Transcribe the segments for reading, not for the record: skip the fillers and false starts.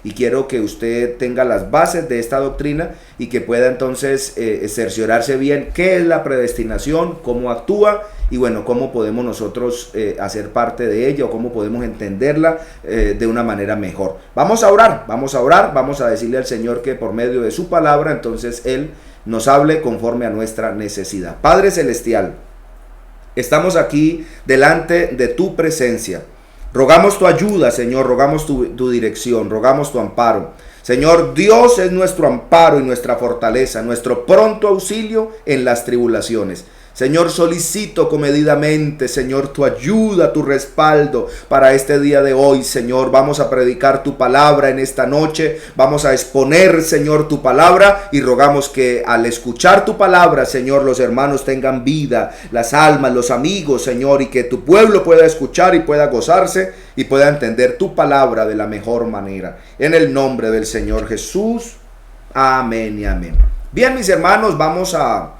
y quiero que usted tenga las bases de esta doctrina y que pueda entonces cerciorarse bien qué es la predestinación, cómo actúa y bueno, cómo podemos nosotros hacer parte de ella o cómo podemos entenderla de una manera mejor. Vamos a orar, vamos a decirle al Señor que por medio de su palabra entonces Él nos hable conforme a nuestra necesidad. Padre Celestial, estamos aquí delante de tu presencia. Rogamos tu ayuda, Señor, rogamos tu dirección, rogamos tu amparo. Señor, Dios es nuestro amparo y nuestra fortaleza, nuestro pronto auxilio en las tribulaciones. Señor, solicito comedidamente, Señor, tu ayuda, tu respaldo para este día de hoy, Señor. Vamos a predicar tu palabra en esta noche, vamos a exponer, Señor, tu palabra y rogamos que al escuchar tu palabra, Señor, los hermanos tengan vida, las almas, los amigos, Señor, y que tu pueblo pueda escuchar y pueda gozarse y pueda entender tu palabra de la mejor manera. En el nombre del Señor Jesús, amén y amén. Bien, mis hermanos, vamos a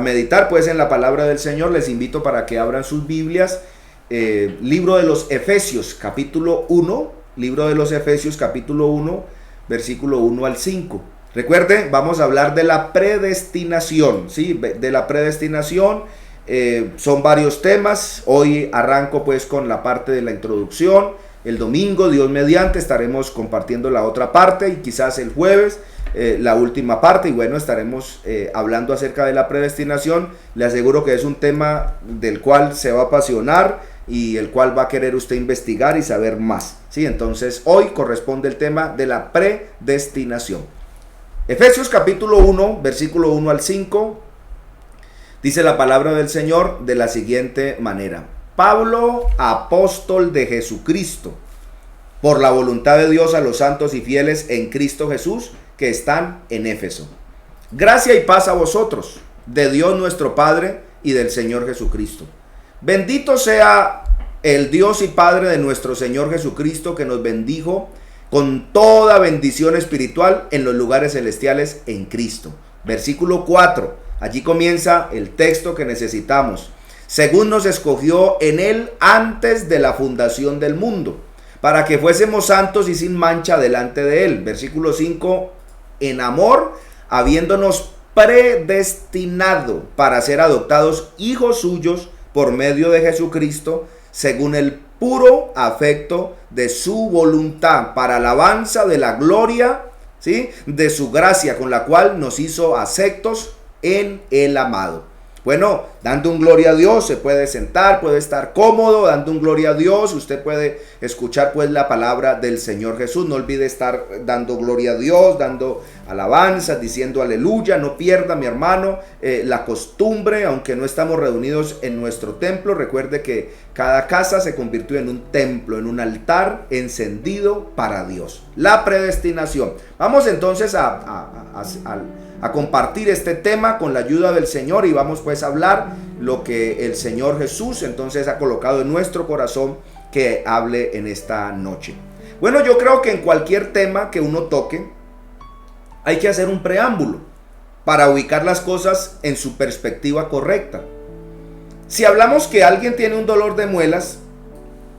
meditar pues en la palabra del Señor. Les invito para que abran sus Biblias, libro de los Efesios capítulo 1, versículo 1 al 5. Recuerde, vamos a hablar de la predestinación, ¿sí? De la predestinación. Son varios temas. Hoy arranco pues con la parte de la introducción. El domingo, Dios mediante, estaremos compartiendo la otra parte y quizás el jueves la última parte, y bueno, estaremos hablando acerca de la predestinación. Le aseguro que es un tema del cual se va a apasionar y el cual va a querer usted investigar y saber más, ¿sí? Entonces hoy corresponde el tema de la predestinación. Efesios capítulo 1, versículo 1 al 5, dice la palabra del Señor de la siguiente manera: Pablo, apóstol de Jesucristo, por la voluntad de Dios, a los santos y fieles en Cristo Jesús que están en Éfeso. Gracia y paz a vosotros, de Dios nuestro Padre y del Señor Jesucristo. Bendito sea el Dios y Padre de nuestro Señor Jesucristo, que nos bendijo con toda bendición espiritual en los lugares celestiales en Cristo. Versículo 4, allí comienza el texto que necesitamos. Según nos escogió en Él antes de la fundación del mundo, para que fuésemos santos y sin mancha delante de Él. Versículo 5, en amor, habiéndonos predestinado para ser adoptados hijos suyos por medio de Jesucristo, según el puro afecto de su voluntad, para alabanza de la gloria, ¿sí?, de su gracia, con la cual nos hizo aceptos en el amado. Bueno, dando un gloria a Dios, se puede sentar, puede estar cómodo, dando un gloria a Dios, usted puede escuchar pues la palabra del Señor Jesús. No olvide estar dando gloria a Dios, dando alabanzas, diciendo aleluya. No pierda, mi hermano, la costumbre, aunque no estamos reunidos en nuestro templo. Recuerde que cada casa se convirtió en un templo, en un altar encendido para Dios. La predestinación. Vamos entonces a compartir este tema con la ayuda del Señor y vamos pues a hablar lo que el Señor Jesús entonces ha colocado en nuestro corazón que hable en esta noche. Bueno, yo creo que en cualquier tema que uno toque hay que hacer un preámbulo para ubicar las cosas en su perspectiva correcta. Si hablamos que alguien tiene un dolor de muelas,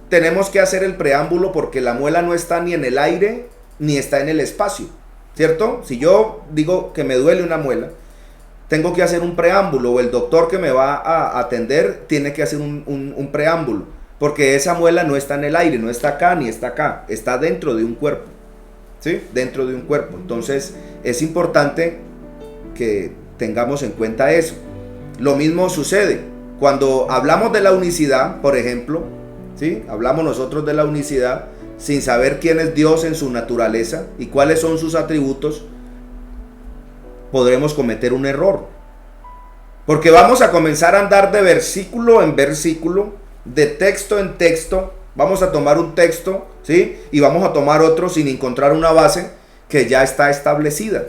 tenemos que hacer el preámbulo porque la muela no está ni en el aire ni está en el espacio, ¿cierto? Si yo digo que me duele una muela, tengo que hacer un preámbulo, o el doctor que me va a atender tiene que hacer un preámbulo, porque esa muela no está en el aire, no está acá ni está acá, está dentro de un cuerpo, ¿sí? Dentro de un cuerpo. Entonces es importante que tengamos en cuenta eso. Lo mismo sucede cuando hablamos de la unicidad, por ejemplo, ¿sí? Hablamos nosotros de la unicidad sin saber quién es Dios en su naturaleza y cuáles son sus atributos, podremos cometer un error. Porque vamos a comenzar a andar de versículo en versículo, de texto en texto. Vamos a tomar un texto, ¿sí?, y vamos a tomar otro sin encontrar una base que ya está establecida.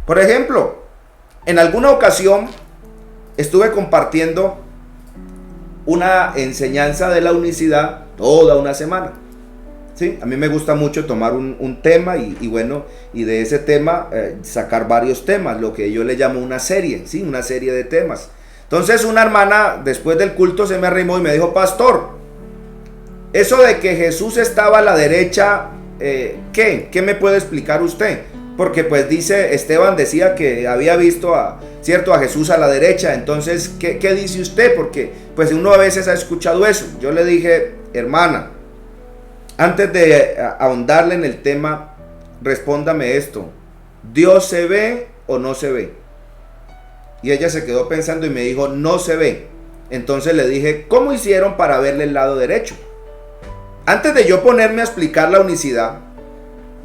Por ejemplo, en alguna ocasión estuve compartiendo una enseñanza de la unicidad toda una semana. ¿Sí? A mí me gusta mucho tomar un tema y bueno, y de ese tema sacar varios temas, lo que yo le llamo una serie, ¿sí? Una serie de temas. Entonces una hermana después del culto se me arrimó y me dijo: pastor, eso de que Jesús estaba a la derecha ¿qué me puede explicar usted? Porque pues Esteban decía que había visto a Jesús a la derecha. Entonces, ¿qué dice usted? Porque pues uno a veces ha escuchado eso. Yo le dije, hermana, antes de ahondarle en el tema, respóndame esto: ¿Dios se ve o no se ve? Y ella se quedó pensando y me dijo, no se ve. Entonces le dije, ¿cómo hicieron para verle el lado derecho? Antes de yo ponerme a explicar la unicidad,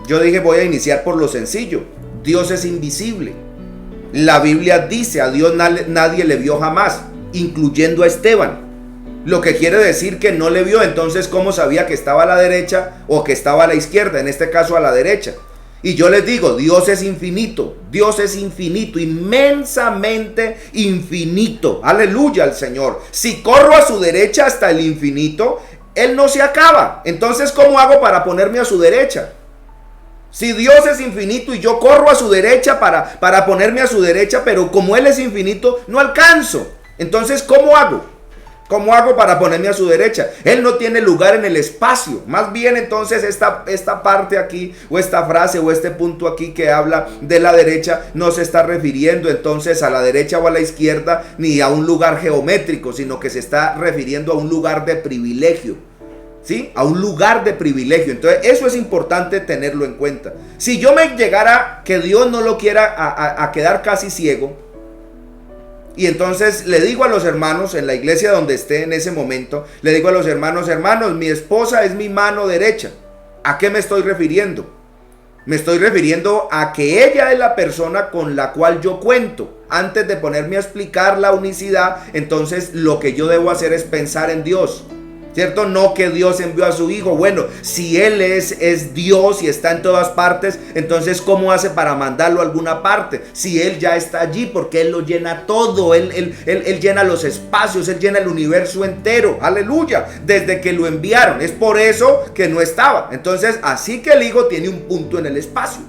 yo dije, voy a iniciar por lo sencillo. Dios es invisible. La Biblia dice, a Dios nadie le vio jamás, incluyendo a Esteban. Lo que quiere decir que no le vio. Entonces, ¿cómo sabía que estaba a la derecha o que estaba a la izquierda? En este caso, a la derecha. Y yo les digo, Dios es infinito, inmensamente infinito. Aleluya al Señor. Si corro a su derecha hasta el infinito, Él no se acaba. Entonces, ¿cómo hago para ponerme a su derecha? Si Dios es infinito y yo corro a su derecha para ponerme a su derecha, pero como Él es infinito, no alcanzo. Entonces, ¿cómo hago? ¿Cómo hago para ponerme a su derecha? Él no tiene lugar en el espacio. Más bien entonces esta parte aquí, o esta frase, o este punto aquí que habla de la derecha, no se está refiriendo entonces a la derecha o a la izquierda, ni a un lugar geométrico, sino que se está refiriendo a un lugar de privilegio. ¿Sí? A un lugar de privilegio. Entonces eso es importante tenerlo en cuenta. Si yo me llegara, que Dios no lo quiera, a quedar casi ciego, y entonces le digo a los hermanos en la iglesia donde esté en ese momento, le digo a los hermanos, mi esposa es mi mano derecha. ¿A qué me estoy refiriendo? Me estoy refiriendo a que ella es la persona con la cual yo cuento. Antes de ponerme a explicar la unicidad, entonces lo que yo debo hacer es pensar en Dios. ¿Cierto? No que Dios envió a su Hijo. Bueno, si Él es Dios y está en todas partes, entonces ¿cómo hace para mandarlo a alguna parte? Si Él ya está allí, porque Él lo llena todo. Él llena los espacios, Él llena el universo entero. Aleluya. Desde que lo enviaron. Es por eso que no estaba. Entonces, así que el Hijo tiene un punto en el espacio.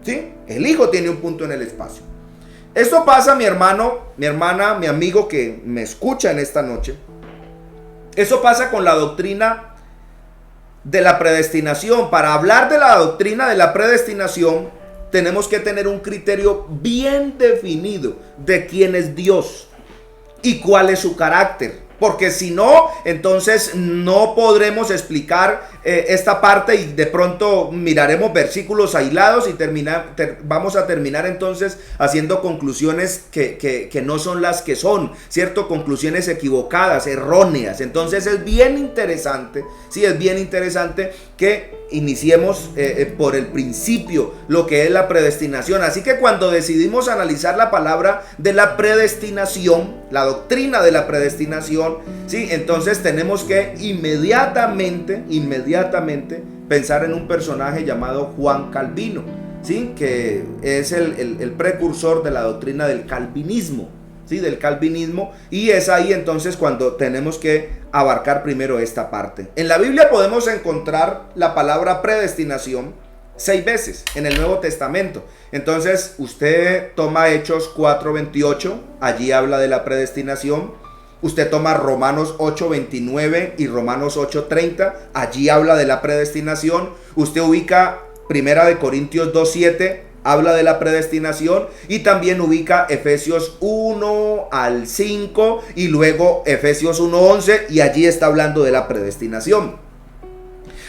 ¿Sí? El Hijo tiene un punto en el espacio. Esto pasa, mi hermano, mi hermana, mi amigo que me escucha en esta noche. Eso pasa con la doctrina de la predestinación. Para hablar de la doctrina de la predestinación, tenemos que tener un criterio bien definido de quién es Dios y cuál es su carácter. Porque si no, entonces no podremos explicar esta parte y de pronto miraremos versículos aislados y vamos a terminar entonces haciendo conclusiones que no son las que son, ¿cierto? Conclusiones equivocadas, erróneas. Entonces es bien interesante, sí, es bien interesante que iniciemos por el principio lo que es la predestinación. Así que cuando decidimos analizar la palabra de la predestinación, la doctrina de la predestinación, sí, entonces tenemos que inmediatamente pensar en un personaje llamado Juan Calvino, sí, que es el precursor de la doctrina del calvinismo, sí, del calvinismo, y es ahí entonces cuando tenemos que abarcar primero esta parte. En la Biblia podemos encontrar la palabra predestinación 6 veces en el Nuevo Testamento. Entonces usted toma Hechos 4:28, allí habla de la predestinación. Usted toma Romanos 8:29 y Romanos 8:30, allí habla de la predestinación. Usted ubica Primera de Corintios 2:7, habla de la predestinación, y también ubica Efesios 1 al 5 y luego Efesios 1:11, y allí está hablando de la predestinación.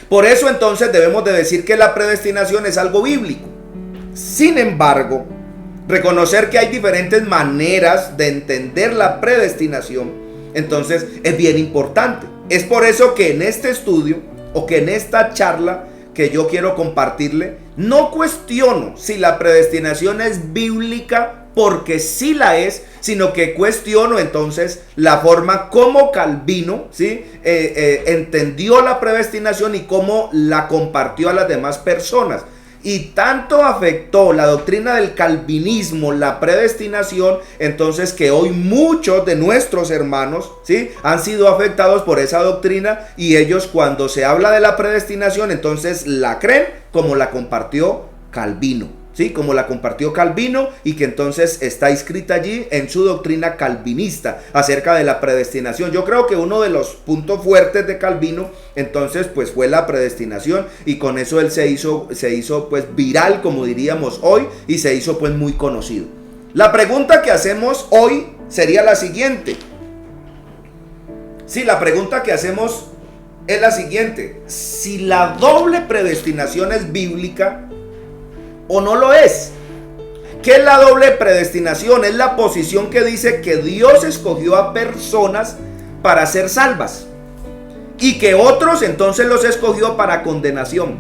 Por eso entonces debemos de decir que la predestinación es algo bíblico. Sin embargo, reconocer que hay diferentes maneras de entender la predestinación, entonces es bien importante. Es por eso que en este estudio o que en esta charla que yo quiero compartirle, no cuestiono si la predestinación es bíblica, porque sí la es, sino que cuestiono entonces la forma como Calvino, ¿sí? Entendió la predestinación y cómo la compartió a las demás personas. Y tanto afectó la doctrina del calvinismo, la predestinación, entonces que hoy muchos de nuestros hermanos, ¿sí?, han sido afectados por esa doctrina, y ellos cuando se habla de la predestinación, entonces la creen como la compartió Calvino. ¿sí? Como la compartió Calvino y que entonces está escrita allí en su doctrina calvinista acerca de la predestinación. Yo creo que uno de los puntos fuertes de Calvino entonces pues fue la predestinación, y con eso él se hizo pues viral, como diríamos hoy, y se hizo pues muy conocido. La pregunta que hacemos hoy sería la siguiente. Sí, la pregunta que hacemos es la siguiente: si la doble predestinación es bíblica o no lo es. ¿Qué es la doble predestinación? Es la posición que dice que Dios escogió a personas para ser salvas y que otros entonces los escogió para condenación.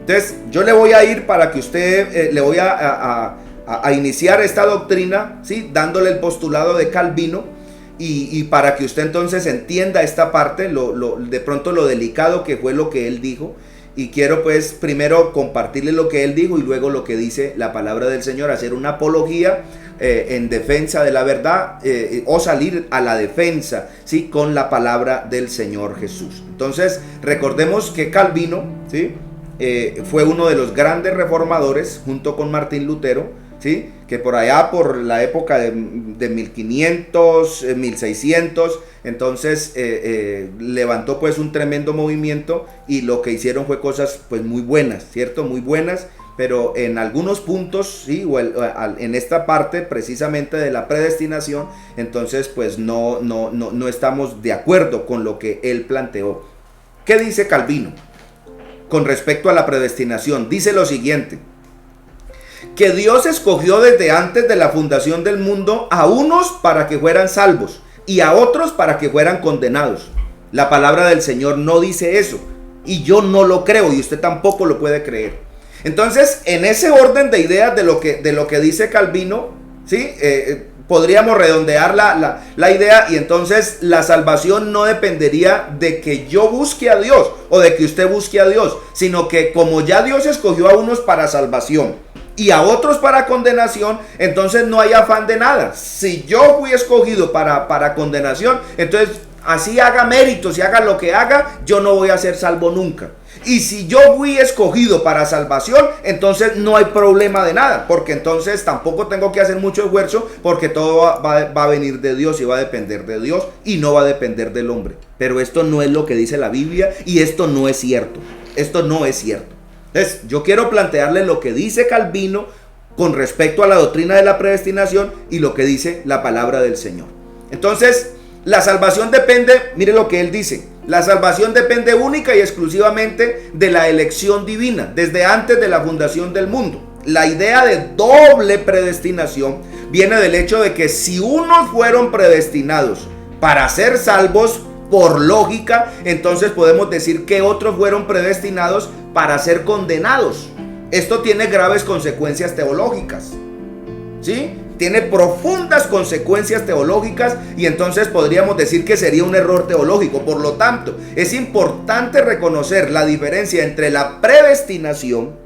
Entonces yo le voy a ir para que usted, le voy a iniciar esta doctrina, ¿sí? Dándole el postulado de Calvino. Y para que usted entonces entienda esta parte, de pronto lo delicado que fue lo que él dijo. Y quiero pues primero compartirle lo que él dijo y luego lo que dice la palabra del Señor, hacer una apología en defensa de la verdad, o salir a la defensa, ¿sí? Con la palabra del Señor Jesús. Entonces recordemos que Calvino, ¿sí? Fue uno de los grandes reformadores junto con Martín Lutero, ¿sí? Que por allá, por la época de 1500, 1600, entonces levantó pues un tremendo movimiento, y lo que hicieron fue cosas pues muy buenas, ¿cierto? Muy buenas, pero en algunos puntos, ¿sí? En esta parte precisamente de la predestinación, entonces pues no estamos de acuerdo con lo que él planteó. ¿Qué dice Calvino con respecto a la predestinación? Dice lo siguiente: que Dios escogió desde antes de la fundación del mundo a unos para que fueran salvos y a otros para que fueran condenados. La palabra del Señor no dice eso, y yo no lo creo, y usted tampoco lo puede creer. Entonces, en ese orden de ideas de lo que dice Calvino, ¿sí? Podríamos redondear la idea, y entonces la salvación no dependería de que yo busque a Dios o de que usted busque a Dios, sino que como ya Dios escogió a unos para salvación y a otros para condenación, entonces no hay afán de nada. Si yo fui escogido para condenación, entonces así haga méritos y haga lo que haga, yo no voy a ser salvo nunca. Y si yo fui escogido para salvación, entonces no hay problema de nada, porque entonces tampoco tengo que hacer mucho esfuerzo, porque todo va a venir de Dios y va a depender de Dios y no va a depender del hombre. Pero esto no es lo que dice la Biblia, y esto no es cierto. Esto no es cierto. Entonces, yo quiero plantearle lo que dice Calvino con respecto a la doctrina de la predestinación y lo que dice la palabra del Señor. Entonces, la salvación depende, mire lo que él dice: la salvación depende única y exclusivamente de la elección divina, desde antes de la fundación del mundo. La idea de doble predestinación viene del hecho de que si unos fueron predestinados para ser salvos, por lógica, entonces podemos decir que otros fueron predestinados para ser condenados. Esto tiene graves consecuencias teológicas, ¿sí? Tiene profundas consecuencias teológicas, y entonces podríamos decir que sería un error teológico. Por lo tanto, es importante reconocer la diferencia entre la predestinación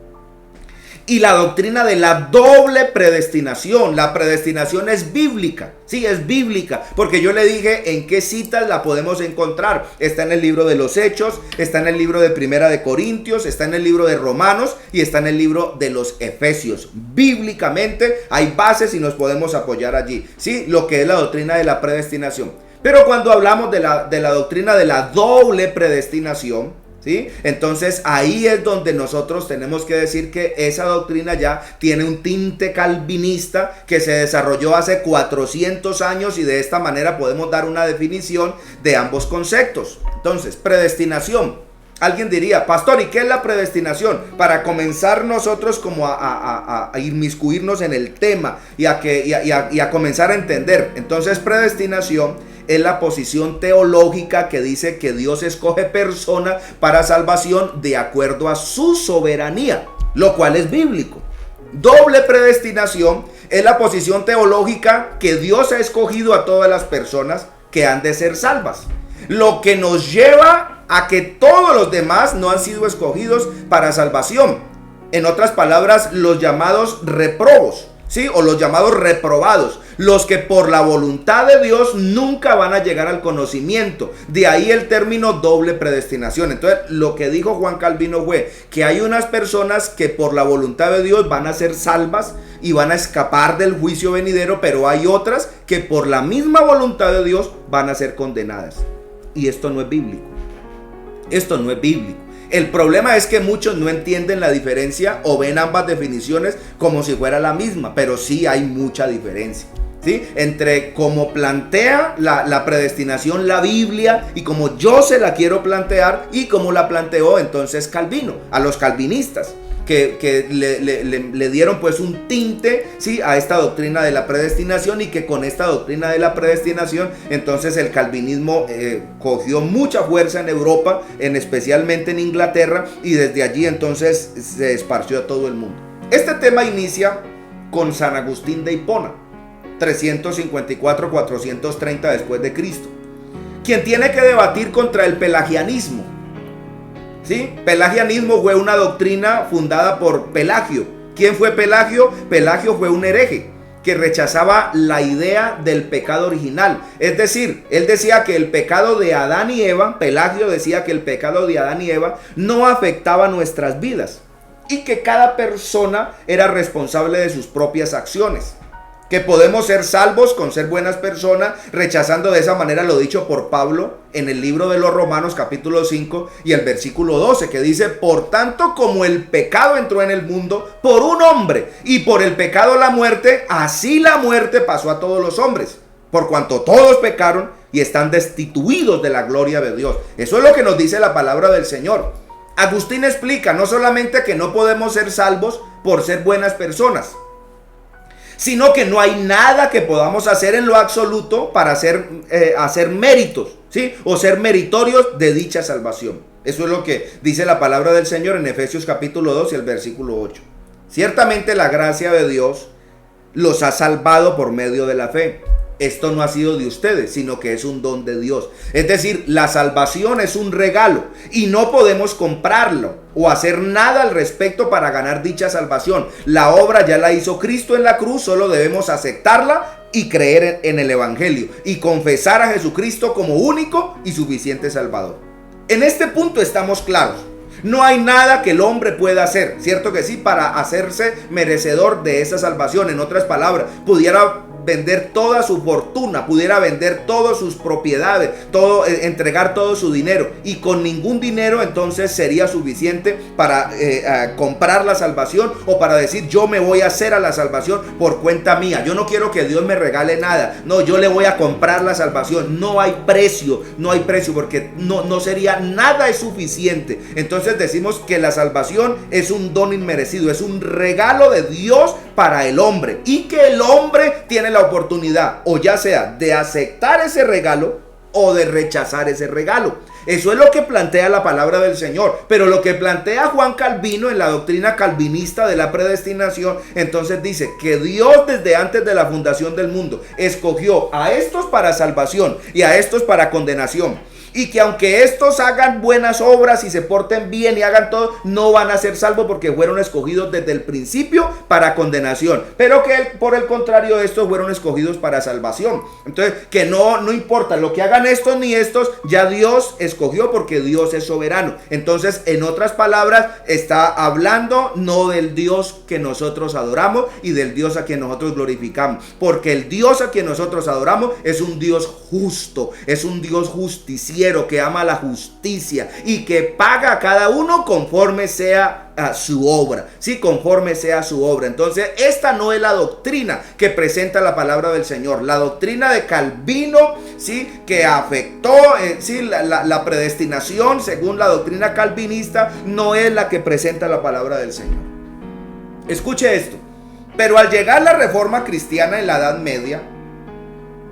y la doctrina de la doble predestinación. La predestinación es bíblica, sí, es bíblica, porque yo le dije en qué citas la podemos encontrar. Está en el libro de los Hechos, está en el libro de Primera de Corintios, está en el libro de Romanos y está en el libro de los Efesios. Bíblicamente hay bases y nos podemos apoyar allí, sí, lo que es la doctrina de la predestinación. Pero cuando hablamos de la doctrina de la doble predestinación, ¿sí? Entonces ahí es donde nosotros tenemos que decir que esa doctrina ya tiene un tinte calvinista que se desarrolló hace 400 años, y de esta manera podemos dar una definición de ambos conceptos. Entonces, predestinación. Alguien diría: pastor, ¿y qué es la predestinación? Para comenzar nosotros como a inmiscuirnos en el tema y a comenzar a entender. Entonces, predestinación es la posición teológica que dice que Dios escoge persona para salvación de acuerdo a su soberanía, lo cual es bíblico. Doble predestinación es la posición teológica que Dios ha escogido a todas las personas que han de ser salvas, lo que nos lleva a que todos los demás no han sido escogidos para salvación. En otras palabras, los llamados reprobos ¿sí? O los llamados reprobados, los que por la voluntad de Dios nunca van a llegar al conocimiento. De ahí el término doble predestinación. Entonces, lo que dijo Juan Calvino fue que hay unas personas que por la voluntad de Dios van a ser salvas y van a escapar del juicio venidero, pero hay otras que por la misma voluntad de Dios van a ser condenadas. Y esto no es bíblico. Esto no es bíblico. El problema es que muchos no entienden la diferencia o ven ambas definiciones como si fuera la misma, pero sí hay mucha diferencia, ¿sí? Entre cómo plantea la predestinación la Biblia y como yo se la quiero plantear y cómo la planteó entonces Calvino, a los calvinistas. Que le dieron pues un tinte, ¿sí?, a esta doctrina de la predestinación, y que con esta doctrina de la predestinación entonces el calvinismo cogió mucha fuerza en Europa, especialmente en Inglaterra, y desde allí entonces se esparció a todo el mundo. Este tema inicia con San Agustín de Hipona, 354-430 después de Cristo, quien tiene que debatir contra el pelagianismo. ¿Sí? Pelagianismo fue una doctrina fundada por Pelagio. ¿Quién fue Pelagio? Pelagio fue un hereje que rechazaba la idea del pecado original. Es decir, él decía que el pecado de Adán y Eva, Pelagio decía que el pecado de Adán y Eva no afectaba nuestras vidas y que cada persona era responsable de sus propias acciones. Que podemos ser salvos con ser buenas personas, rechazando de esa manera lo dicho por Pablo en el libro de los Romanos capítulo 5 y el versículo 12, que dice: por tanto, como el pecado entró en el mundo por un hombre, y por el pecado la muerte, así la muerte pasó a todos los hombres, por cuanto todos pecaron y están destituidos de la gloria de Dios. Eso es lo que nos dice la palabra del Señor. Agustín explica no solamente que no podemos ser salvos por ser buenas personas, sino que no hay nada que podamos hacer en lo absoluto para hacer méritos, ¿sí?, o ser meritorios de dicha salvación. Eso es lo que dice la palabra del Señor en Efesios capítulo 2 y el versículo 8. Ciertamente la gracia de Dios los ha salvado por medio de la fe. Esto no ha sido de ustedes, sino que es un don de Dios. Es decir, la salvación es un regalo y no podemos comprarlo o hacer nada al respecto para ganar dicha salvación. La obra ya la hizo Cristo en la cruz, solo debemos aceptarla y creer en el Evangelio y confesar a Jesucristo como único y suficiente Salvador. En este punto estamos claros. No hay nada que el hombre pueda hacer, ¿cierto que sí?, para hacerse merecedor de esa salvación. En otras palabras, pudiera vender toda su fortuna, pudiera vender todas sus propiedades, entregar todo su dinero, y con ningún dinero entonces sería suficiente para comprar la salvación, o para decir: yo me voy a hacer a la salvación por cuenta mía, yo no quiero que Dios me regale nada, no, yo le voy a comprar la salvación. No hay precio, porque no sería nada, es suficiente. Entonces decimos que la salvación es un don inmerecido, es un regalo de Dios para el hombre, y que el hombre tiene la oportunidad, o ya sea de aceptar ese regalo o de rechazar ese regalo. Eso es lo que plantea la palabra del Señor. Pero lo que plantea Juan Calvino en la doctrina calvinista de la predestinación, entonces dice que Dios desde antes de la fundación del mundo escogió a estos para salvación y a estos para condenación. Y que aunque estos hagan buenas obras y se porten bien y hagan todo, no van a ser salvos porque fueron escogidos desde el principio para condenación. Pero que por el contrario, estos fueron escogidos para salvación. Entonces, que no importa lo que hagan estos ni estos, ya Dios escogió porque Dios es soberano. Entonces, en otras palabras, está hablando no del Dios que nosotros adoramos y del Dios a quien nosotros glorificamos. Porque el Dios a quien nosotros adoramos es un Dios justo, es un Dios justiciero, que ama la justicia y que paga a cada uno conforme sea su obra, sí, conforme sea su obra. Entonces, esta no es la doctrina que presenta la palabra del Señor. La doctrina de Calvino, sí, que afectó la predestinación según la doctrina calvinista, no es la que presenta la palabra del Señor. Escuche esto. Pero al llegar la reforma cristiana en la Edad Media,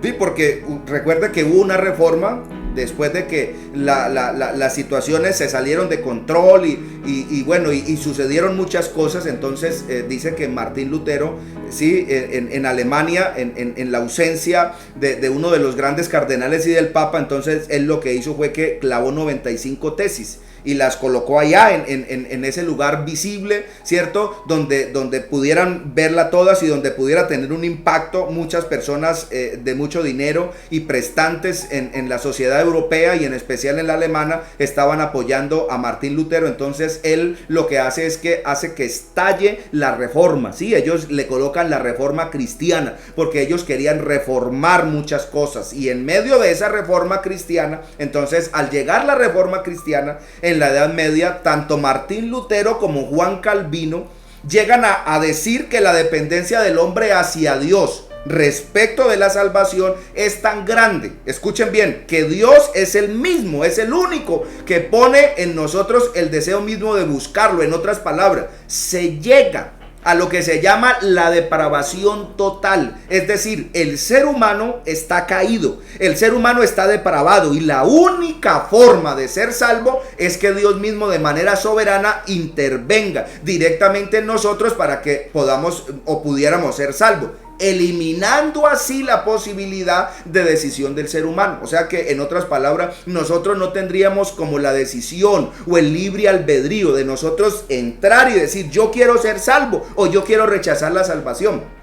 sí, porque recuerde que hubo una reforma después de que las situaciones se salieron de control y sucedieron muchas cosas. Entonces dice que Martín Lutero, sí, en Alemania, en la ausencia de uno de los grandes cardenales y del Papa, entonces él lo que hizo fue que clavó 95 tesis. y las colocó allá en ese lugar visible, ¿cierto? Donde pudieran verla todas y donde pudiera tener un impacto muchas personas de mucho dinero y prestantes en la sociedad europea y en especial en la alemana estaban apoyando a Martín Lutero. Entonces él lo que hace es que hace que estalle la reforma, ¿sí? Ellos le colocan la reforma cristiana porque ellos querían reformar muchas cosas, y en medio de esa reforma cristiana, entonces al llegar la reforma cristiana en la Edad Media, tanto Martín Lutero como Juan Calvino llegan a decir que la dependencia del hombre hacia Dios respecto de la salvación es tan grande, escuchen bien, que Dios es el mismo, es el único que pone en nosotros el deseo mismo de buscarlo. En otras palabras, se llega a lo que se llama la depravación total, es decir, el ser humano está caído, el ser humano está depravado, y la única forma de ser salvo es que Dios mismo de manera soberana intervenga directamente en nosotros para que podamos o pudiéramos ser salvos, eliminando así la posibilidad de decisión del ser humano. O sea que, en otras palabras, nosotros no tendríamos como la decisión o el libre albedrío de nosotros entrar y decir yo quiero ser salvo o yo quiero rechazar la salvación,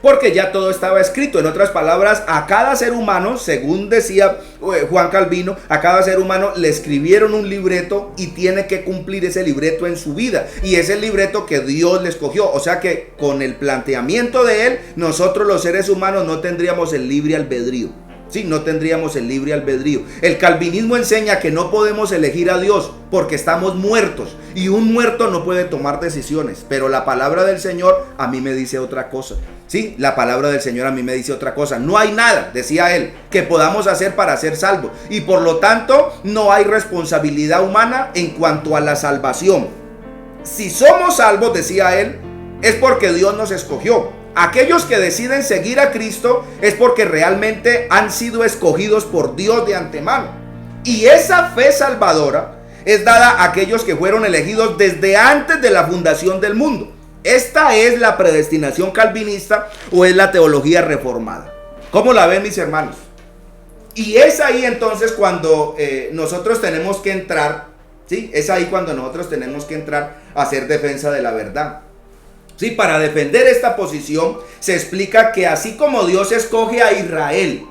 porque ya todo estaba escrito. En otras palabras, a cada ser humano, según decía Juan Calvino, a cada ser humano le escribieron un libreto y tiene que cumplir ese libreto en su vida, y es el libreto que Dios le escogió. O sea que con el planteamiento de él, nosotros los seres humanos no tendríamos el libre albedrío. Sí, no tendríamos el libre albedrío. El calvinismo enseña que no podemos elegir a Dios porque estamos muertos, y un muerto no puede tomar decisiones. Pero la palabra del Señor a mí me dice otra cosa. Sí, la palabra del Señor a mí me dice otra cosa. No hay nada, decía él, que podamos hacer para ser salvos, y por lo tanto no hay responsabilidad humana en cuanto a la salvación. Si somos salvos, decía él, es porque Dios nos escogió. Aquellos que deciden seguir a Cristo es porque realmente han sido escogidos por Dios de antemano. Y esa fe salvadora es dada a aquellos que fueron elegidos desde antes de la fundación del mundo. Esta es la predestinación calvinista, o es la teología reformada. ¿Cómo la ven, mis hermanos? Y es ahí entonces cuando nosotros tenemos que entrar, ¿sí? Es ahí cuando nosotros tenemos que entrar a hacer defensa de la verdad. Sí, para defender esta posición se explica que así como Dios escoge a Israel,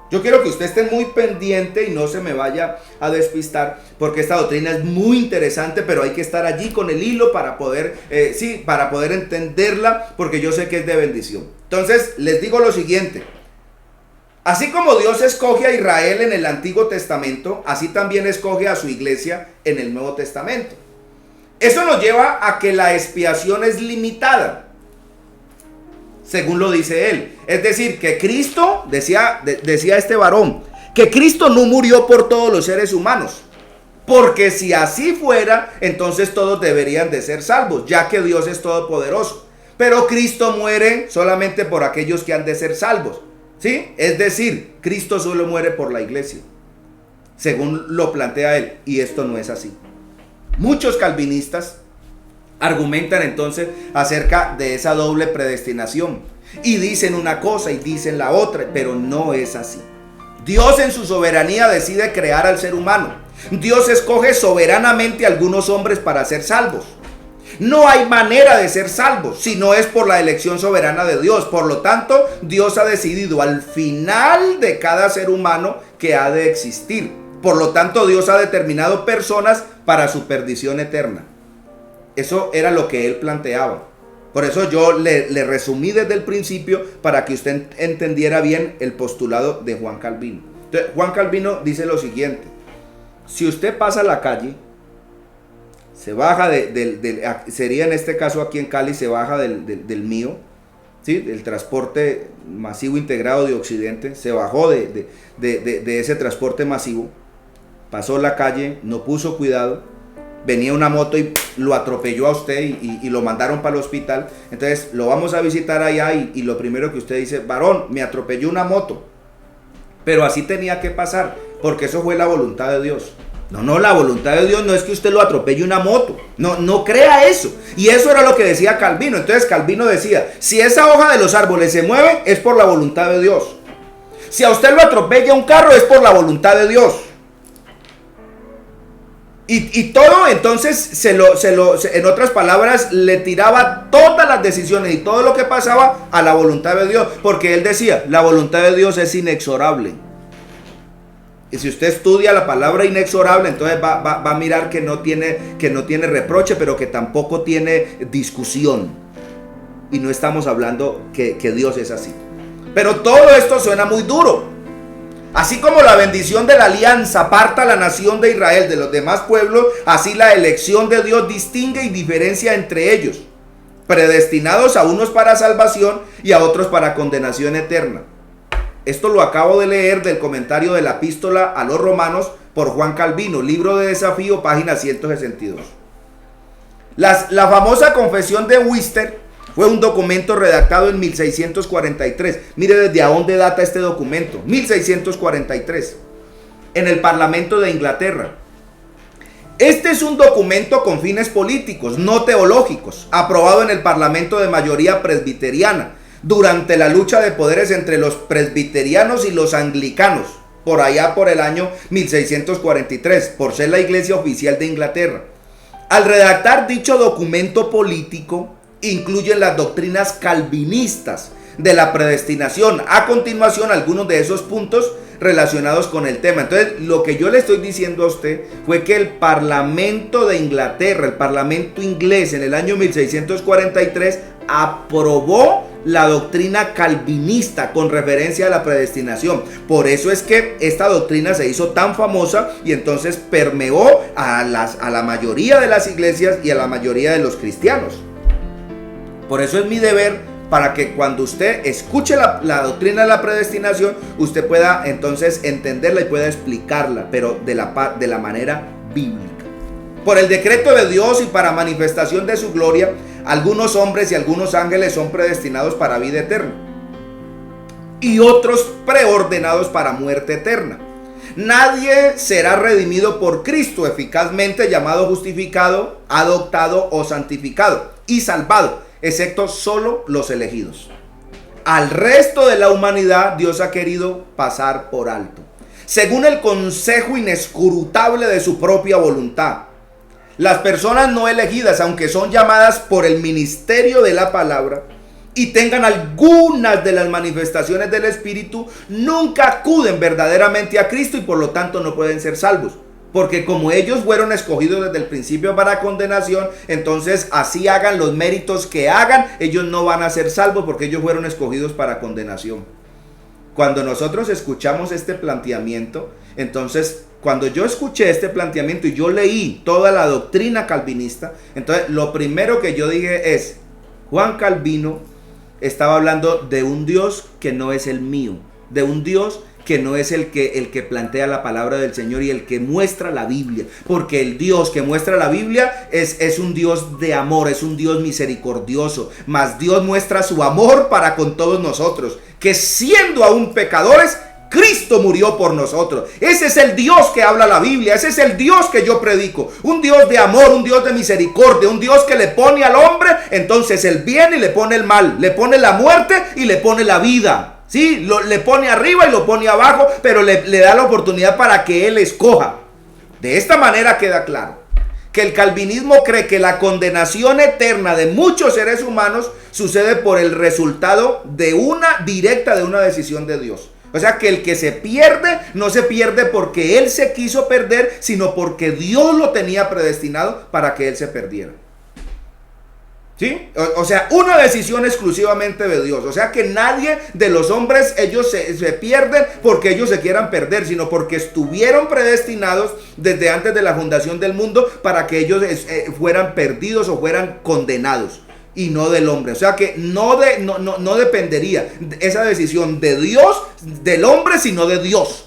yo quiero que usted esté muy pendiente y no se me vaya a despistar, porque esta doctrina es muy interesante, pero hay que estar allí con el hilo para poder, para poder entenderla, porque yo sé que es de bendición. Entonces les digo lo siguiente: así como Dios escoge a Israel en el Antiguo Testamento, así también escoge a su iglesia en el Nuevo Testamento. Eso nos lleva a que la expiación es limitada, según lo dice él. Es decir, que Cristo, decía este varón, que Cristo no murió por todos los seres humanos, porque si así fuera, entonces todos deberían de ser salvos, ya que Dios es todopoderoso. Pero Cristo muere solamente por aquellos que han de ser salvos, ¿sí? Es decir, Cristo solo muere por la iglesia, según lo plantea él, y esto no es así. Muchos calvinistas argumentan entonces acerca de esa doble predestinación, y dicen una cosa y dicen la otra, pero no es así. Dios en su soberanía decide crear al ser humano. Dios escoge soberanamente a algunos hombres para ser salvos. No hay manera de ser salvos si no es por la elección soberana de Dios. Por lo tanto, Dios ha decidido al final de cada ser humano que ha de existir. Por lo tanto, Dios ha determinado personas para su perdición eterna. Eso era lo que él planteaba. Por eso yo le resumí desde el principio, para que usted entendiera bien el postulado de Juan Calvino. Entonces, Juan Calvino dice lo siguiente: si usted pasa la calle, se baja sería en este caso aquí en Cali, se baja del mío, ¿sí? Del transporte masivo integrado de Occidente, se bajó de ese transporte masivo, pasó la calle, no puso cuidado, venía una moto y lo atropelló a usted y lo mandaron para el hospital. Entonces lo vamos a visitar allá y lo primero que usted dice: varón, me atropelló una moto, pero así tenía que pasar, porque eso fue la voluntad de Dios. No, la voluntad de Dios no es que usted lo atropelle una moto. No crea eso. Y eso era lo que decía Calvino. Entonces Calvino decía: si esa hoja de los árboles se mueve, es por la voluntad de Dios. Si a usted lo atropella un carro, es por la voluntad de Dios. Y todo entonces en otras palabras, le tiraba todas las decisiones y todo lo que pasaba a la voluntad de Dios. Porque él decía, la voluntad de Dios es inexorable. Y si usted estudia la palabra inexorable, entonces va a mirar que no tiene reproche, pero que tampoco tiene discusión. Y no estamos hablando que Dios es así. Pero todo esto suena muy duro. Así como la bendición de la alianza aparta a la nación de Israel de los demás pueblos, así la elección de Dios distingue y diferencia entre ellos, predestinados a unos para salvación y a otros para condenación eterna. Esto lo acabo de leer del comentario de la epístola a los Romanos por Juan Calvino, libro de desafío, página 162. La famosa confesión de Worcester fue un documento redactado en 1643. Mire desde a dónde data este documento. 1643. En el Parlamento de Inglaterra. Este es un documento con fines políticos, no teológicos, aprobado en el Parlamento de mayoría presbiteriana durante la lucha de poderes entre los presbiterianos y los anglicanos, por allá por el año 1643, por ser la iglesia oficial de Inglaterra. Al redactar dicho documento político, incluyen las doctrinas calvinistas de la predestinación. A continuación, algunos de esos puntos relacionados con el tema. Entonces, lo que yo le estoy diciendo a usted fue que el Parlamento de Inglaterra, el Parlamento inglés, en el año 1643, aprobó la doctrina calvinista con referencia a la predestinación. Por eso es que esta doctrina se hizo tan famosa y entonces permeó a la mayoría de las iglesias y a la mayoría de los cristianos. Por eso es mi deber, para que cuando usted escuche la doctrina de la predestinación, usted pueda entonces entenderla y pueda explicarla, pero de la manera bíblica. Por el decreto de Dios y para manifestación de su gloria, algunos hombres y algunos ángeles son predestinados para vida eterna y otros preordenados para muerte eterna. Nadie será redimido por Cristo, eficazmente llamado, justificado, adoptado o santificado y salvado, excepto solo los elegidos. Al resto de la humanidad Dios ha querido pasar por alto, según el consejo inescrutable de su propia voluntad. Las personas no elegidas, aunque son llamadas por el ministerio de la palabra y tengan algunas de las manifestaciones del Espíritu, nunca acuden verdaderamente a Cristo y por lo tanto no pueden ser salvos. Porque como ellos fueron escogidos desde el principio para condenación, entonces así hagan los méritos que hagan, ellos no van a ser salvos porque ellos fueron escogidos para condenación. Cuando nosotros escuchamos este planteamiento, entonces cuando yo escuché este planteamiento y yo leí toda la doctrina calvinista, entonces lo primero que yo dije es, Juan Calvino estaba hablando de un Dios que no es el mío, de un Dios que no es el que plantea la palabra del Señor y el que muestra la Biblia, porque el Dios que muestra la Biblia es un Dios de amor, es un Dios misericordioso, mas Dios muestra su amor para con todos nosotros, que siendo aún pecadores, Cristo murió por nosotros. Ese es el Dios que habla la Biblia, ese es el Dios que yo predico, un Dios de amor, un Dios de misericordia, un Dios que le pone al hombre entonces el bien y le pone el mal, le pone la muerte y le pone la vida. Sí, le pone arriba y lo pone abajo, pero le da la oportunidad para que él escoja. De esta manera queda claro que el calvinismo cree que la condenación eterna de muchos seres humanos sucede por el resultado de una decisión de Dios. O sea que el que se pierde no se pierde porque él se quiso perder, sino porque Dios lo tenía predestinado para que él se perdiera. ¿Sí? O sea, una decisión exclusivamente de Dios. O sea que nadie de los hombres, ellos se pierden porque ellos se quieran perder, sino porque estuvieron predestinados desde antes de la fundación del mundo para que ellos fueran perdidos o fueran condenados, y no del hombre. O sea que no dependería esa decisión de Dios, del hombre, sino de Dios.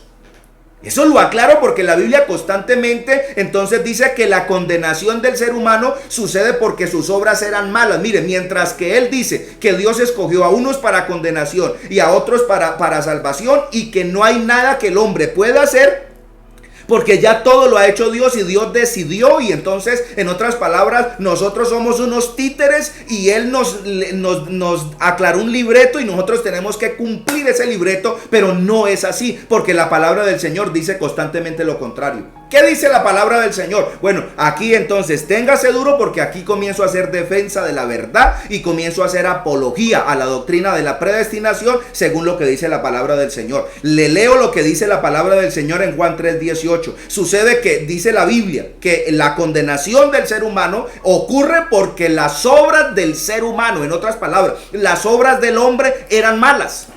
Eso lo aclaro porque la Biblia constantemente entonces dice que la condenación del ser humano sucede porque sus obras eran malas. Mire, mientras que él dice que Dios escogió a unos para condenación y a otros para salvación, y que no hay nada que el hombre pueda hacer porque ya todo lo ha hecho Dios y Dios decidió, y entonces, en otras palabras, nosotros somos unos títeres y Él nos aclaró un libreto y nosotros tenemos que cumplir ese libreto, pero no es así, porque la palabra del Señor dice constantemente lo contrario. ¿Qué dice la palabra del Señor? Bueno, aquí entonces téngase duro porque aquí comienzo a hacer defensa de la verdad y comienzo a hacer apología a la doctrina de la predestinación según lo que dice la palabra del Señor. Le leo lo que dice la palabra del Señor en Juan 3:18. Sucede que dice la Biblia que la condenación del ser humano ocurre porque las obras del ser humano, en otras palabras, las obras del hombre eran malas.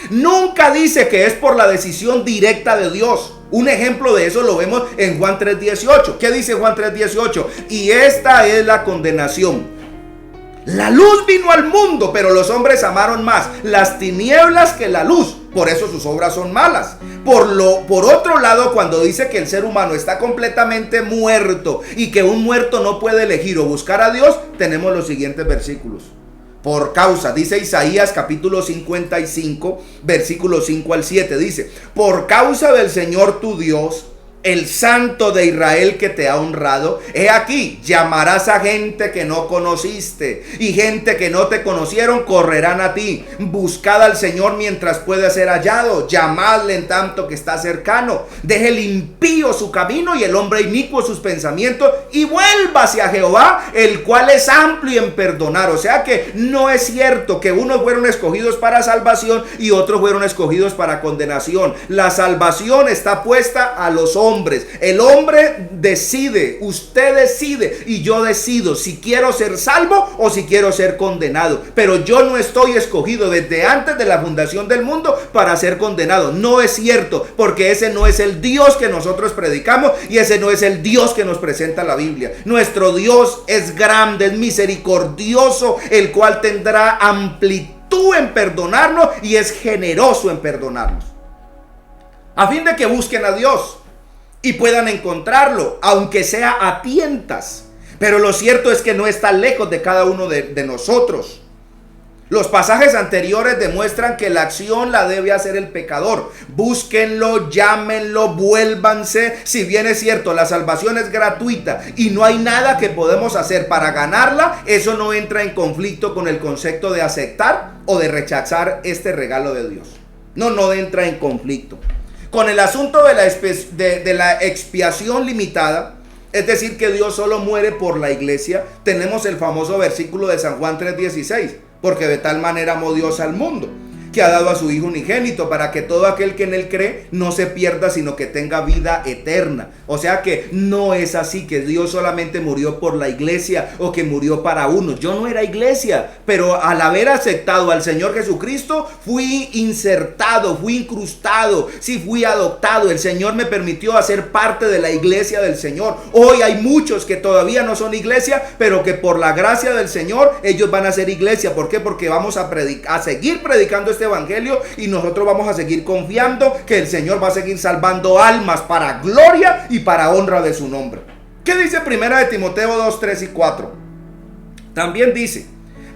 Nunca dice que es por la decisión directa de Dios. Un ejemplo de eso lo vemos en Juan 3:18. ¿Qué dice Juan 3:18? Y esta es la condenación. La luz vino al mundo, pero los hombres amaron más las tinieblas que la luz. Por eso sus obras son malas. Por otro lado, cuando dice que el ser humano está completamente muerto y que un muerto no puede elegir o buscar a Dios, tenemos los siguientes versículos. Por causa, dice Isaías capítulo 55, versículos 5 al 7, dice: por causa del Señor tu Dios, el Santo de Israel que te ha honrado, he aquí, llamarás a gente que no conociste, y gente que no te conocieron correrán a ti. Buscad al Señor mientras pueda ser hallado, llamadle en tanto que está cercano. Deje el impío su camino y el hombre inicuo sus pensamientos, y vuelva hacia Jehová, el cual es amplio en perdonar. O sea que no es cierto que unos fueron escogidos para salvación y otros fueron escogidos para condenación. La salvación está puesta a los hombres. El hombre decide, usted decide y yo decido si quiero ser salvo o si quiero ser condenado. Pero yo no estoy escogido desde antes de la fundación del mundo para ser condenado. No es cierto, porque ese no es el Dios que nosotros predicamos y ese no es el Dios que nos presenta la Biblia. Nuestro Dios es grande, es misericordioso, el cual tendrá amplitud en perdonarnos y es generoso en perdonarnos. A fin de que busquen a Dios y puedan encontrarlo, aunque sea a tientas. Pero lo cierto es que no está lejos de cada uno de nosotros. Los pasajes anteriores demuestran que la acción la debe hacer el pecador. Búsquenlo, llámenlo, vuélvanse. Si bien es cierto, la salvación es gratuita y no hay nada que podemos hacer para ganarla, eso no entra en conflicto con el concepto de aceptar o de rechazar este regalo de Dios. No entra en conflicto. Con el asunto de la expiación limitada, es decir, que Dios solo muere por la iglesia, tenemos el famoso versículo de San Juan 3:16, porque de tal manera amó Dios al mundo, que ha dado a su Hijo unigénito, para que todo aquel que en él cree no se pierda, sino que tenga vida eterna. O sea que no es así, que Dios solamente murió por la iglesia o que murió para unos. Yo no era iglesia, pero al haber aceptado al Señor Jesucristo, fui insertado, fui incrustado, sí, fui adoptado. El Señor me permitió hacer parte de la iglesia del Señor. Hoy hay muchos que todavía no son iglesia, pero que por la gracia del Señor, ellos van a ser iglesia. ¿Por qué? Porque vamos a seguir predicando este evangelio y nosotros vamos a seguir confiando que el Señor va a seguir salvando almas para gloria y para honra de su nombre. ¿Qué dice 1 Timoteo 2, 3 y 4? También dice: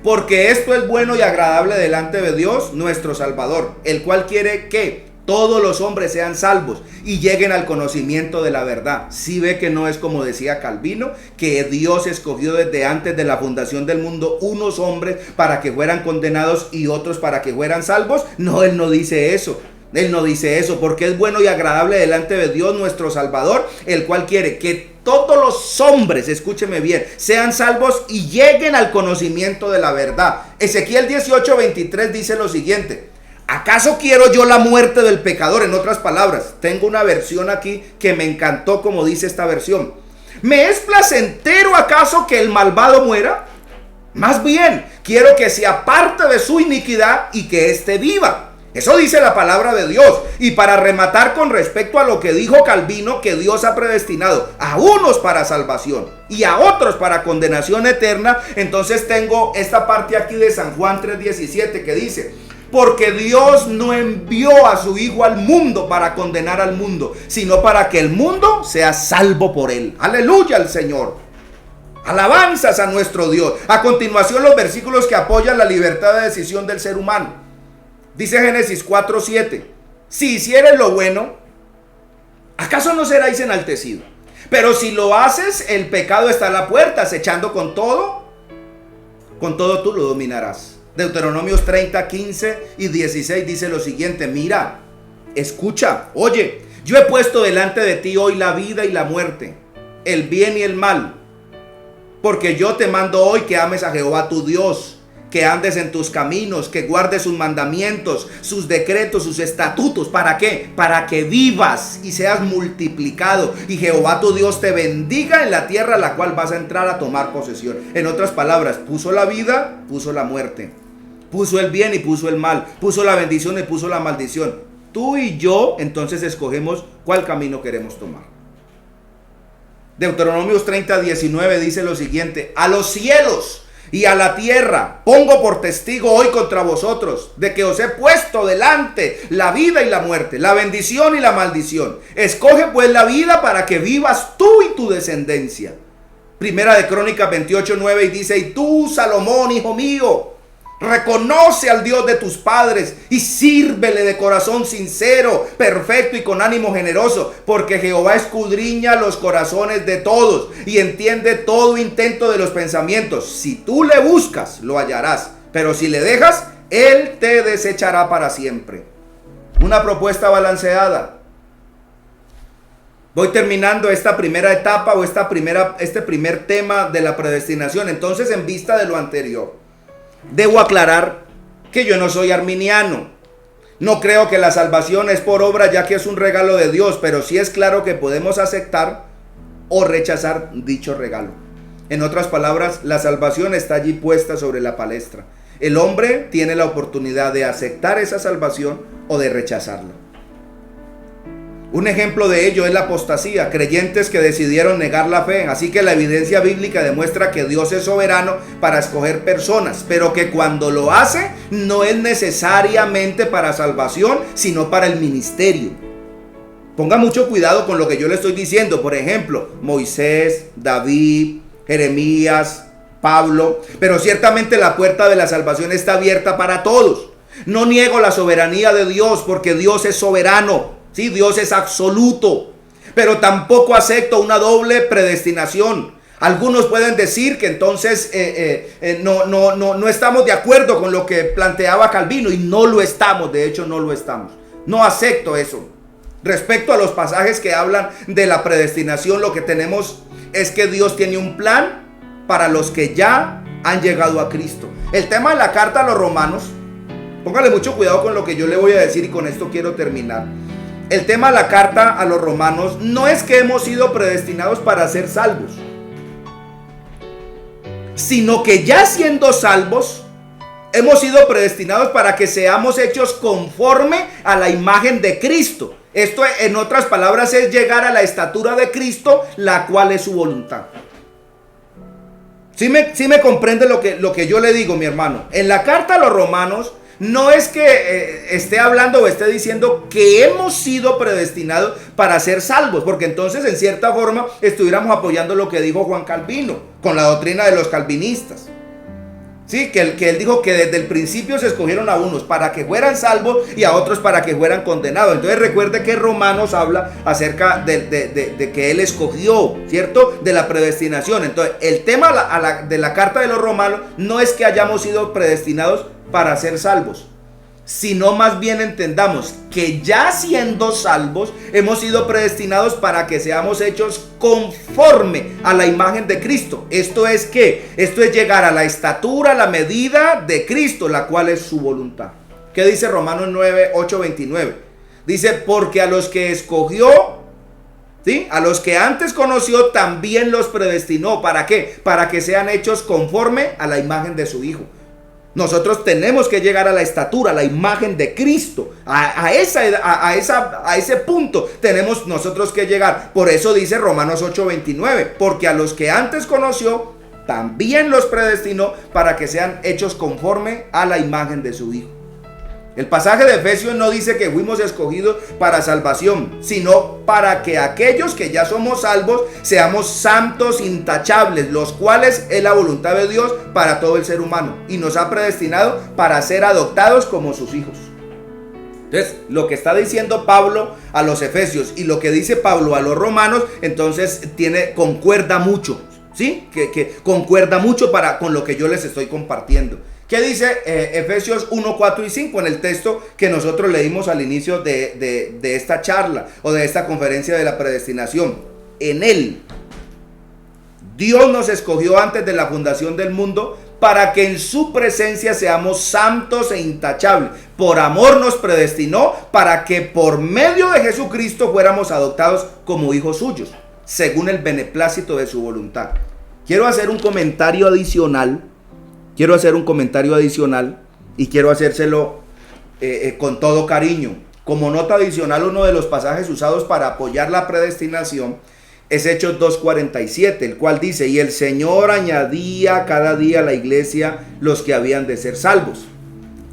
porque esto es bueno y agradable delante de Dios nuestro Salvador, el cual quiere que todos los hombres sean salvos y lleguen al conocimiento de la verdad. Si ve que no es como decía Calvino, que Dios escogió desde antes de la fundación del mundo unos hombres para que fueran condenados y otros para que fueran salvos. No, él no dice eso. Él no dice eso, porque es bueno y agradable delante de Dios nuestro Salvador, el cual quiere que todos los hombres, escúcheme bien, sean salvos y lleguen al conocimiento de la verdad. Ezequiel 18:23 dice lo siguiente: ¿acaso quiero yo la muerte del pecador? En otras palabras, tengo una versión aquí que me encantó como dice esta versión. ¿Me es placentero acaso que el malvado muera? Más bien, quiero que se aparte de su iniquidad y que éste viva. Eso dice la palabra de Dios. Y para rematar con respecto a lo que dijo Calvino, que Dios ha predestinado a unos para salvación y a otros para condenación eterna, entonces tengo esta parte aquí de San Juan 3:17 que dice: porque Dios no envió a su Hijo al mundo para condenar al mundo, sino para que el mundo sea salvo por él. Aleluya al Señor. Alabanzas a nuestro Dios. A continuación, los versículos que apoyan la libertad de decisión del ser humano. Dice Génesis 4:7: si hicieres lo bueno, ¿acaso no seráis enaltecidos? Pero si lo haces, el pecado está a la puerta, acechando con todo tú lo dominarás. Deuteronomios 30, 15 y 16 dice lo siguiente: mira, escucha, oye, Yo he puesto delante de ti hoy la vida y la muerte, el bien y el mal. Porque yo te mando hoy que ames a Jehová tu Dios, que andes en tus caminos, que guardes sus mandamientos, sus decretos, sus estatutos. ¿Para qué? Para que vivas y seas multiplicado, y Jehová tu Dios te bendiga en la tierra a la cual vas a entrar a tomar posesión. En otras palabras, puso la vida, puso la muerte, puso el bien y puso el mal, puso la bendición y puso la maldición. Tú y yo entonces escogemos cuál camino queremos tomar. Deuteronomios 30:19 dice lo siguiente: a los cielos y a la tierra pongo por testigo hoy contra vosotros, de que os he puesto delante la vida y la muerte, la bendición y la maldición. Escoge pues la vida para que vivas tú y tu descendencia. Primera de Crónicas 28:9 y dice: y tú, Salomón, hijo mío, reconoce al Dios de tus padres y sírvele de corazón sincero, perfecto y con ánimo generoso, porque Jehová escudriña los corazones de todos y entiende todo intento de los pensamientos. Si tú le buscas, lo hallarás, pero si le dejas, él te desechará para siempre. Una propuesta balanceada. Voy terminando esta primera etapa o este primer tema de la predestinación. Entonces, en vista de lo anterior, debo aclarar que yo no soy arminiano. No creo que la salvación es por obra, ya que es un regalo de Dios, pero sí es claro que podemos aceptar o rechazar dicho regalo. En otras palabras, la salvación está allí puesta sobre la palestra. El hombre tiene la oportunidad de aceptar esa salvación o de rechazarla. Un ejemplo de ello es la apostasía, creyentes que decidieron negar la fe. Así que la evidencia bíblica demuestra que Dios es soberano para escoger personas, pero que cuando lo hace no es necesariamente para salvación, sino para el ministerio. Ponga mucho cuidado con lo que yo le estoy diciendo. Por ejemplo, Moisés, David, Jeremías, Pablo. Pero ciertamente la puerta de la salvación está abierta para todos. No niego la soberanía de Dios, porque Dios es soberano. Sí, Dios es absoluto, pero tampoco acepto una doble predestinación. Algunos pueden decir que entonces no estamos de acuerdo con lo que planteaba Calvino, y no lo estamos. De hecho, no lo estamos. No acepto eso. Respecto a los pasajes que hablan de la predestinación, lo que tenemos es que Dios tiene un plan para los que ya han llegado a Cristo. El tema de la carta a los romanos, póngale mucho cuidado con lo que yo le voy a decir, y con esto quiero terminar. El tema de la carta a los romanos no es que hemos sido predestinados para ser salvos, sino que ya siendo salvos, hemos sido predestinados para que seamos hechos conforme a la imagen de Cristo. Esto, en otras palabras, es llegar a la estatura de Cristo, la cual es su voluntad. ¿Sí me comprende lo que yo le digo, mi hermano? En la carta a los romanos, no es que esté hablando o esté diciendo que hemos sido predestinados para ser salvos, porque entonces en cierta forma estuviéramos apoyando lo que dijo Juan Calvino con la doctrina de los calvinistas. Sí, que él dijo que desde el principio se escogieron a unos para que fueran salvos y a otros para que fueran condenados. Entonces recuerde que Romanos habla acerca de que él escogió, ¿cierto? De la predestinación. Entonces el tema de la carta de los romanos no es que hayamos sido predestinados para ser salvos, sino más bien entendamos que ya siendo salvos hemos sido predestinados para que seamos hechos conforme a la imagen de Cristo. Esto es llegar a la estatura, a la medida de Cristo, la cual es su voluntad. ¿Qué dice Romanos 9:8-29? Dice: porque a los que escogió, ¿sí?, a los que antes conoció, también los predestinó. ¿Para qué? Para que sean hechos conforme a la imagen de su Hijo. Nosotros tenemos que llegar a la estatura, a la imagen de Cristo. A ese punto tenemos nosotros que llegar. Por eso dice Romanos 8:29. Porque a los que antes conoció, también los predestinó para que sean hechos conforme a la imagen de su Hijo. El pasaje de Efesios no dice que fuimos escogidos para salvación, sino para que aquellos que ya somos salvos seamos santos, intachables, los cuales es la voluntad de Dios para todo el ser humano, y nos ha predestinado para ser adoptados como sus hijos. Entonces, lo que está diciendo Pablo a los Efesios y lo que dice Pablo a los romanos, entonces concuerda mucho, ¿sí? Que concuerda mucho con lo que yo les estoy compartiendo. ¿Qué dice Efesios 1, 4 y 5 en el texto que nosotros leímos al inicio de esta charla o de esta conferencia de la predestinación? En él, Dios nos escogió antes de la fundación del mundo para que en su presencia seamos santos e intachables. Por amor nos predestinó para que por medio de Jesucristo fuéramos adoptados como hijos suyos, según el beneplácito de su voluntad. Quiero hacer un comentario adicional. Y quiero hacérselo con todo cariño. Como nota adicional, uno de los pasajes usados para apoyar la predestinación es Hechos 2:47, el cual dice: y el Señor añadía cada día a la iglesia los que habían de ser salvos.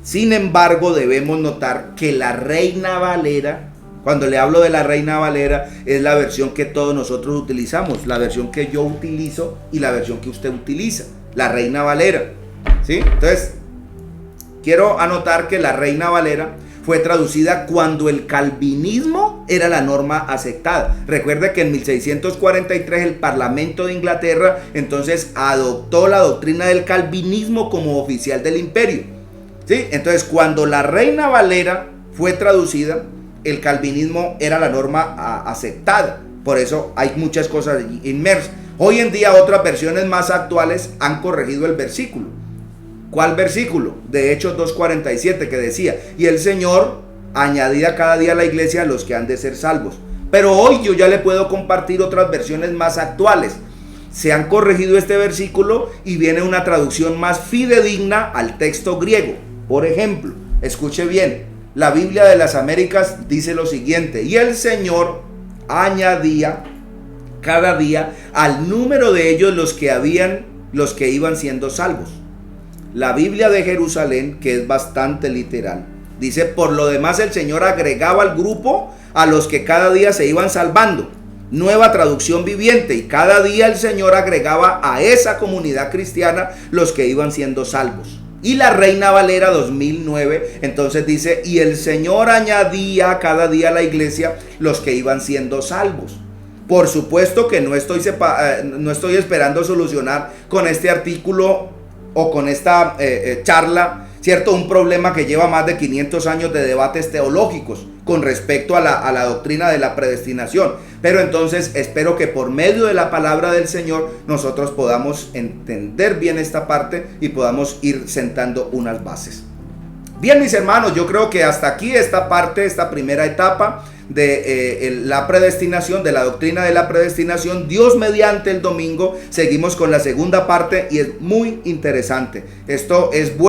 Sin embargo, debemos notar que la Reina Valera, cuando le hablo de la Reina Valera, es la versión que todos nosotros utilizamos, la versión que yo utilizo y la versión que usted utiliza, la Reina Valera, ¿sí? Entonces, quiero anotar que la Reina Valera fue traducida cuando el calvinismo era la norma aceptada. Recuerde que en 1643 el Parlamento de Inglaterra entonces adoptó la doctrina del calvinismo como oficial del imperio, ¿sí? Entonces, cuando la Reina Valera fue traducida, el calvinismo era la norma aceptada. Por eso hay muchas cosas inmersas. Hoy en día otras versiones más actuales han corregido el versículo. ¿Cuál versículo? De Hechos 2:47, que decía: y el Señor añadía cada día a la iglesia a los que han de ser salvos. Pero hoy yo ya le puedo compartir otras versiones más actuales. Se han corregido este versículo y viene una traducción más fidedigna al texto griego. Por ejemplo, escuche bien, la Biblia de las Américas dice lo siguiente: y el Señor añadía cada día al número de ellos los que iban siendo salvos. La Biblia de Jerusalén, que es bastante literal, dice: por lo demás el Señor agregaba al grupo a los que cada día se iban salvando. Nueva traducción viviente: y cada día el Señor agregaba a esa comunidad cristiana los que iban siendo salvos. Y la Reina Valera 2009 entonces dice: y el Señor añadía cada día a la iglesia los que iban siendo salvos. Por supuesto que no estoy esperando solucionar con este artículo o con esta charla, ¿cierto?, un problema que lleva más de 500 años de debates teológicos con respecto a la doctrina de la predestinación. Pero entonces espero que por medio de la palabra del Señor nosotros podamos entender bien esta parte y podamos ir sentando unas bases. Bien, mis hermanos, yo creo que hasta aquí esta parte, esta primera etapa de la predestinación, de la doctrina de la predestinación. Dios mediante, el domingo seguimos con la segunda parte y es muy interesante. Esto es bueno.